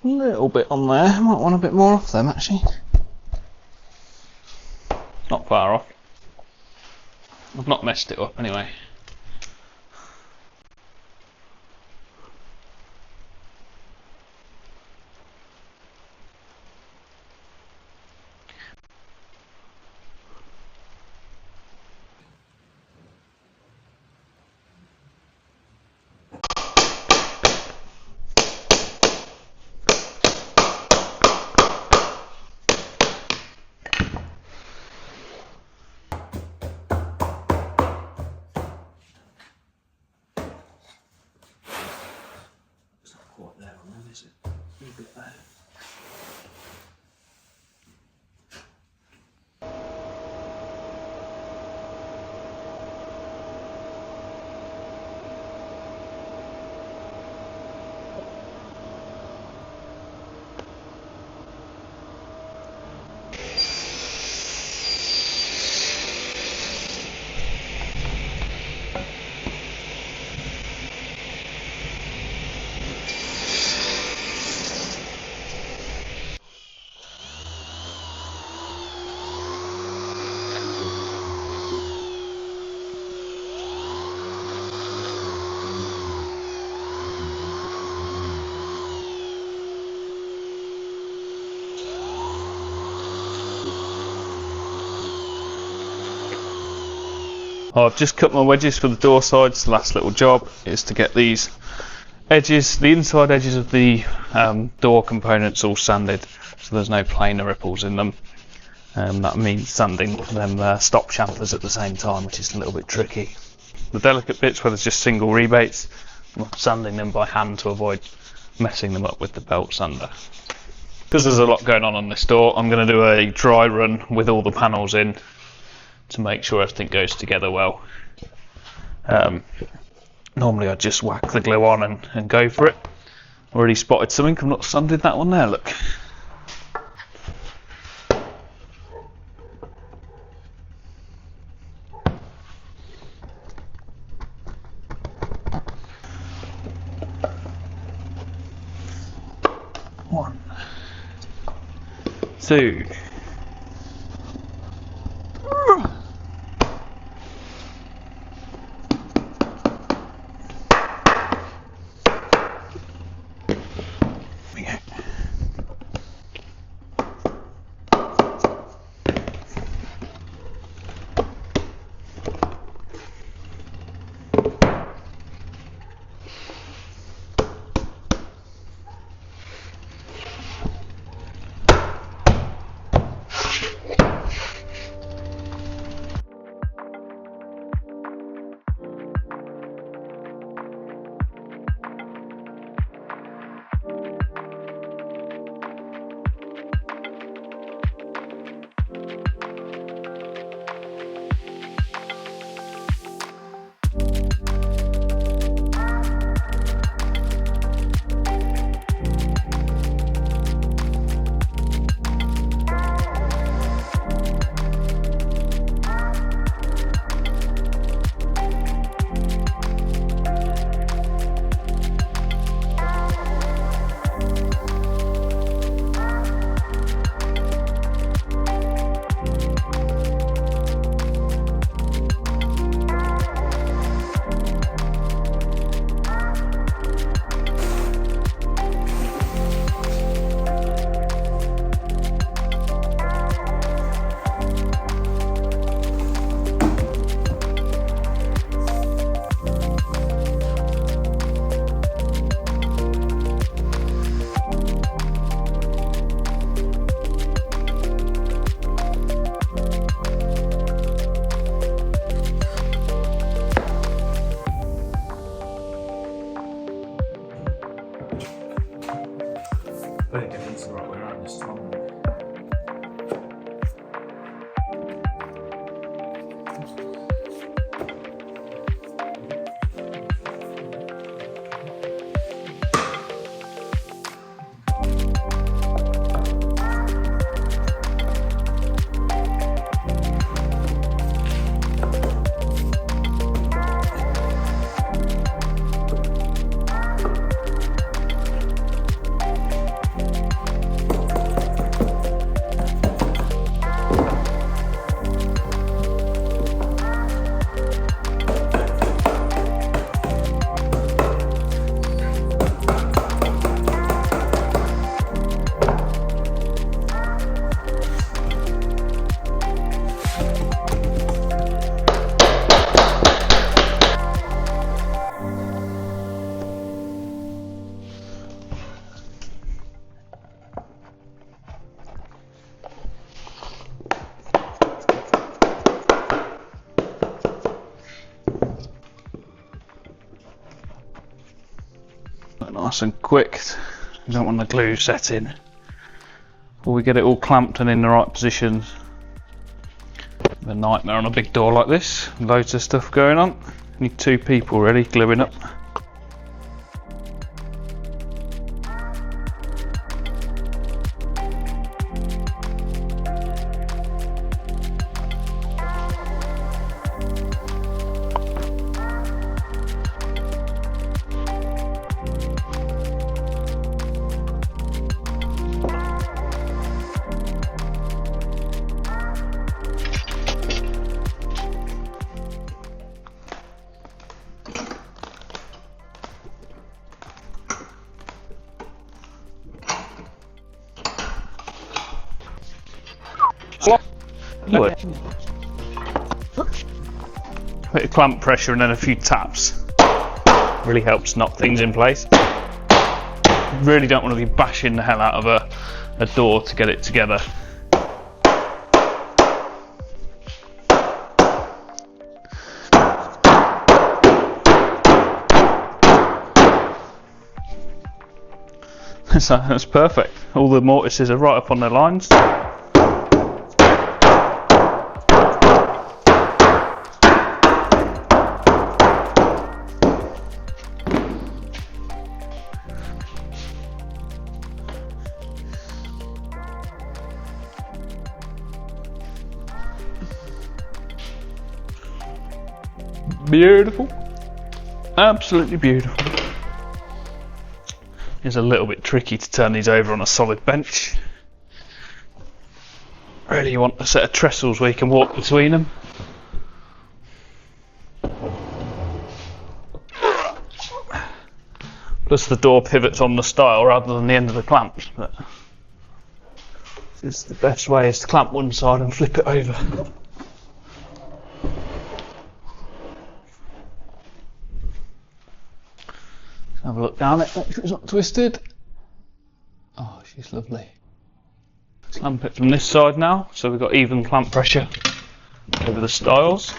A little bit on there, might want a bit more off them actually. Not far off. I've not messed it up anyway. Quite there on them, is it? A little bit there. I've just cut my wedges for the door sides. The last little job is to get these edges, the inside edges of the door components all sanded, so there's no planer ripples in them. That means sanding them stop chamfers at the same time, which is a little bit tricky. The delicate bits where there's just single rebates, I'm sanding them by hand to avoid messing them up with the belt sander. Because there's a lot going on this door, I'm going to do a dry run with all the panels in to make sure everything goes together well. Normally I just whack the glue on and go for it. Already spotted something, I've not sanded that one there, look. One, two. Very different to the right way around this time. Nice and quick. You don't want the glue set in. Before we get it all clamped and in the right positions. A nightmare on a big door like this. Loads of stuff going on. Need 2 people really gluing up. A bit of clamp pressure and then a few taps really helps knock things in place. Really don't want to be bashing the hell out of a door to get it together. So that's perfect. All the mortises are right up on their lines. Beautiful, absolutely beautiful. It's a little bit tricky to turn these over on a solid bench. Really, you want a set of trestles where you can walk between them. Plus the door pivots on the stile rather than the end of the clamps. But this is the best way, is to clamp one side and flip it over. Have a look down it, make sure it's not twisted. Oh, she's lovely. Clamp it from this side now, so we've got even clamp pressure over the stiles.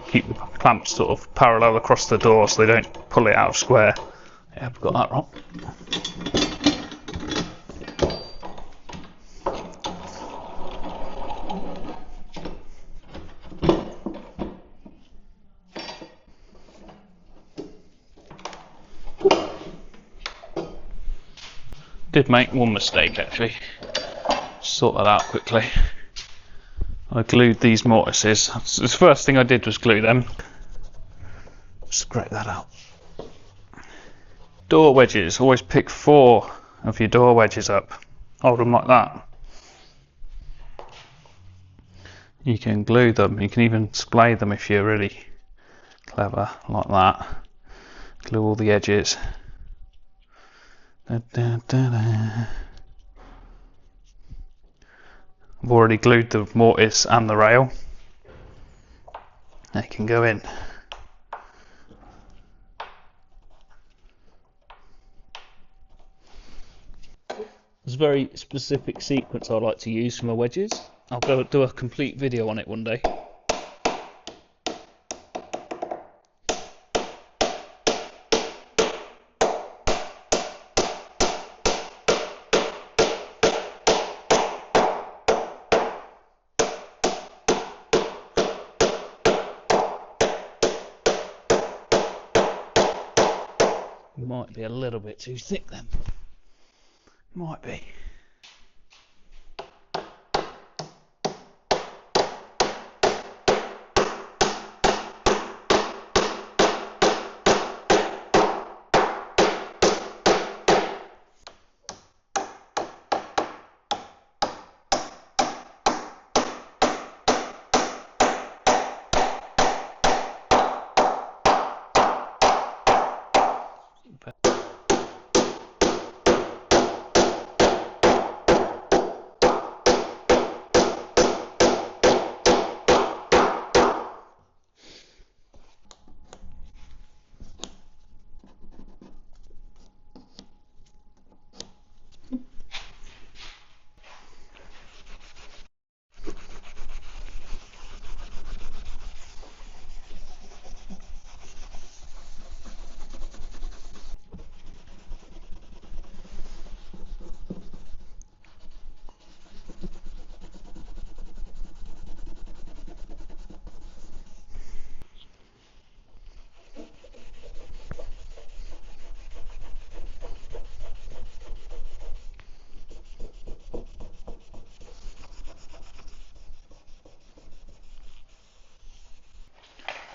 Keep the clamps sort of parallel across the door so they don't pull it out of square. Yeah, I've got that wrong. Did make one mistake actually. Sort that out quickly. I glued these mortises. The first thing I did was glue them. Scrape that out. Door wedges. Always pick 4 of your door wedges up. Hold them like that. You can glue them. You can even splay them if you're really clever, like that. Glue all the edges. Da, da, da, da. I've already glued the mortise and the rail. They can go in. There's a very specific sequence I like to use for my wedges. I'll go do a complete video on it one day. Might be a little bit too thick then. Might be.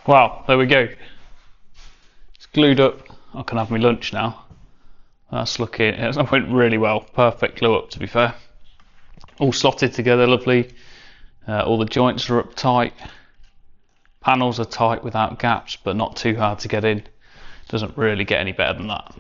Well, there we go. It's glued up. I can have my lunch now. That's looking, it went really well. Perfect glue up, to be fair. All slotted together lovely. All the joints are up tight. Panels are tight without gaps, but not too hard to get in. Doesn't really get any better than that.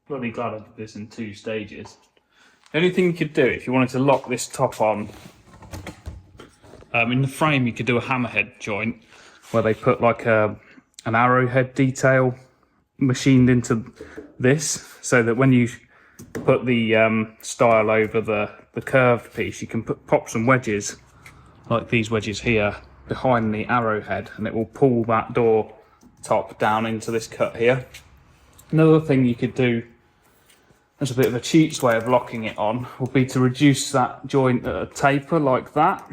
Bloody glad I did this in 2 stages. The only thing you could do if you wanted to lock this top on, in the frame you could do a hammerhead joint where they put like an arrowhead detail machined into this, so that when you put the stile over the curved piece, you can pop some wedges, like these wedges here, behind the arrowhead, and it will pull that door top down into this cut here. Another thing you could do as a bit of a cheats way of locking it on would be to reduce that joint at a taper like that.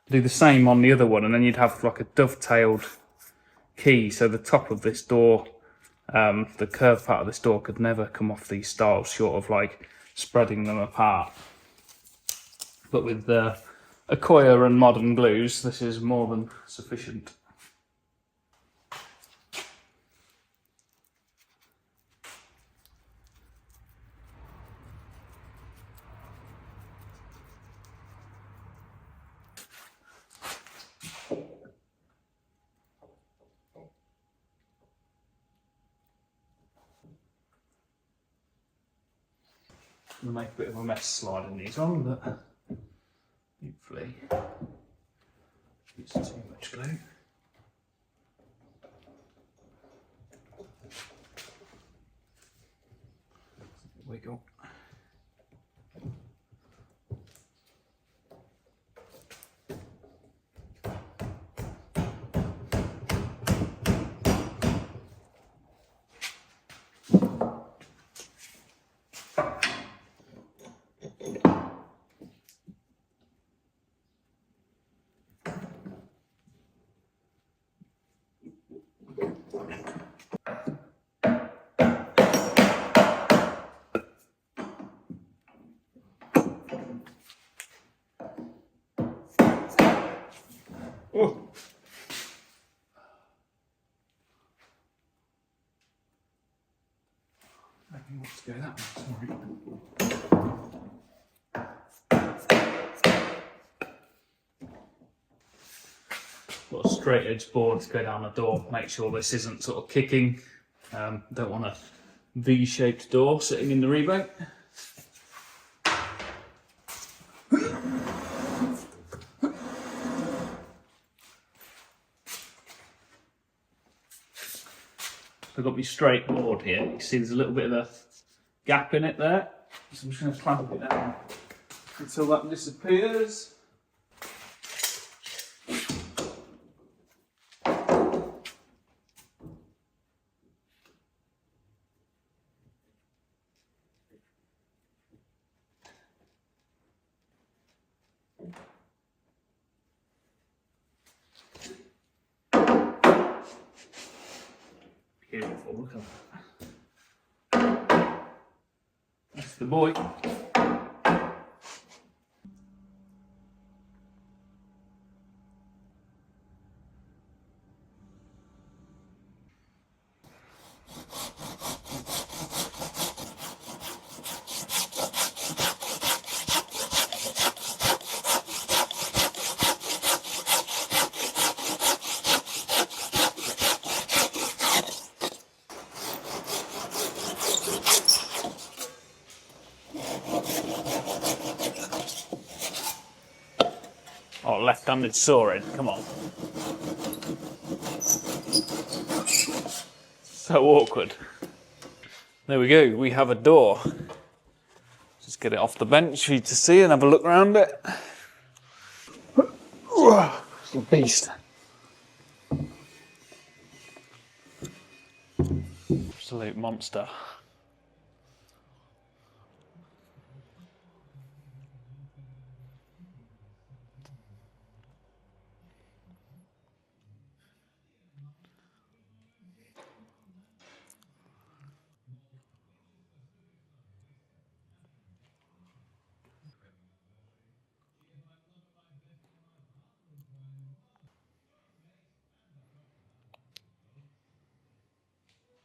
Do the same on the other one, and then you'd have like a dovetailed key, so the top of this door, the curved part of this door could never come off these stiles, short of like spreading them apart. But with the Accoya and modern glues, this is more than sufficient. We'll make a bit of a mess sliding these on, but hopefully it's too much glue. Wiggle. Oh. I think wants to go that way, sorry. Got a straight edge board to go down the door, make sure this isn't sort of kicking. Don't want a V-shaped door sitting in the rebate. I've got my straight board here. You can see there's a little bit of a gap in it there. So I'm just going to clamp it down until that disappears. Beautiful, look at that. That's the boy. Oh, left-handed sawing, come on. So awkward. There we go, we have a door. Just get it off the bench for you to see and have a look around it. It's a beast. Absolute monster.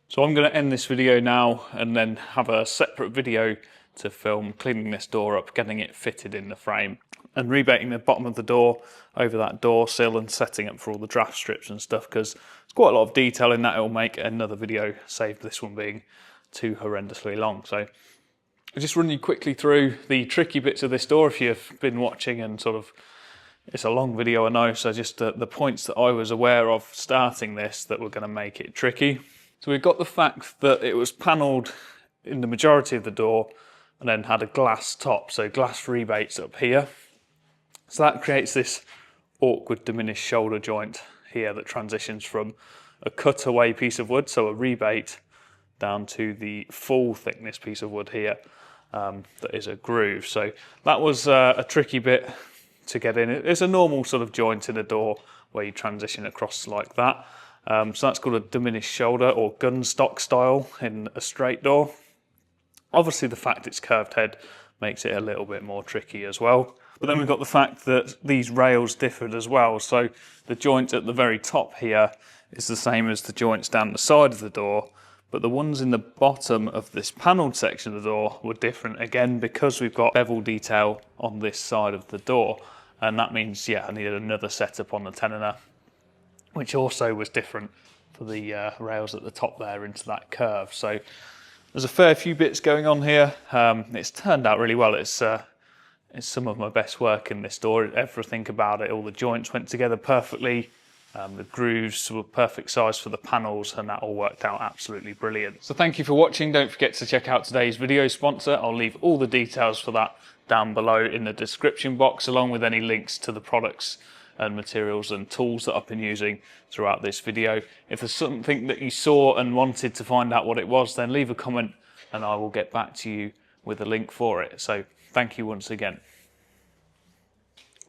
So I'm going to end this video now and then have a separate video to film cleaning this door up, getting it fitted in the frame and rebating the bottom of the door over that door sill and setting up for all the draft strips and stuff, because there's quite a lot of detail in that. It'll make another video, save this one being too horrendously long. So I'll just run you quickly through the tricky bits of this door if you've been watching, and sort of, it's a long video I know, so just the points that I was aware of starting this that were going to make it tricky. So we've got the fact that it was panelled in the majority of the door and then had a glass top, so glass rebates up here. So that creates this awkward diminished shoulder joint here that transitions from a cutaway piece of wood, so a rebate, down to the full thickness piece of wood here that is a groove. So that was a tricky bit to get in. It's a normal sort of joint in a door where you transition across like that. So that's called a diminished shoulder or gun stock style in a straight door. Obviously the fact it's curved head makes it a little bit more tricky as well. But then we've got the fact that these rails differed as well. So the joint at the very top here is the same as the joints down the side of the door, but the ones in the bottom of this panelled section of the door were different again because we've got bevel detail on this side of the door. And that means, yeah, I needed another setup on the Tenon, which also was different for the rails at the top there into that curve. So there's a fair few bits going on here. It's turned out really well. It's some of my best work in this door. Everything about it, all the joints went together perfectly. The grooves were perfect size for the panels, and that all worked out absolutely brilliant. So thank you for watching. Don't forget to check out today's video sponsor. I'll leave all the details for that down below in the description box, along with any links to the products and materials and tools that I've been using throughout this video. If there's something that you saw and wanted to find out what it was, then leave a comment and I will get back to you with a link for it. So thank you once again.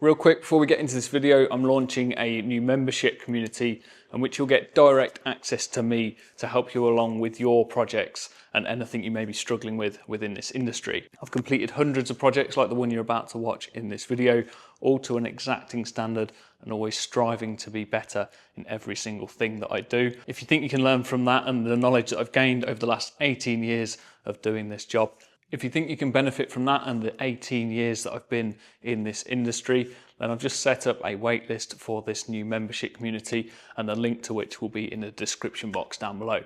Real quick, before we get into this video, I'm launching a new membership community in which you'll get direct access to me to help you along with your projects and anything you may be struggling with within this industry. I've completed hundreds of projects like the one you're about to watch in this video, all to an exacting standard and always striving to be better in every single thing that I do. If you think you can learn from that and the knowledge that I've gained over the last 18 years of doing this job, if you think you can benefit from that and the 18 years that I've been in this industry, then I've just set up a waitlist for this new membership community, and the link to which will be in the description box down below.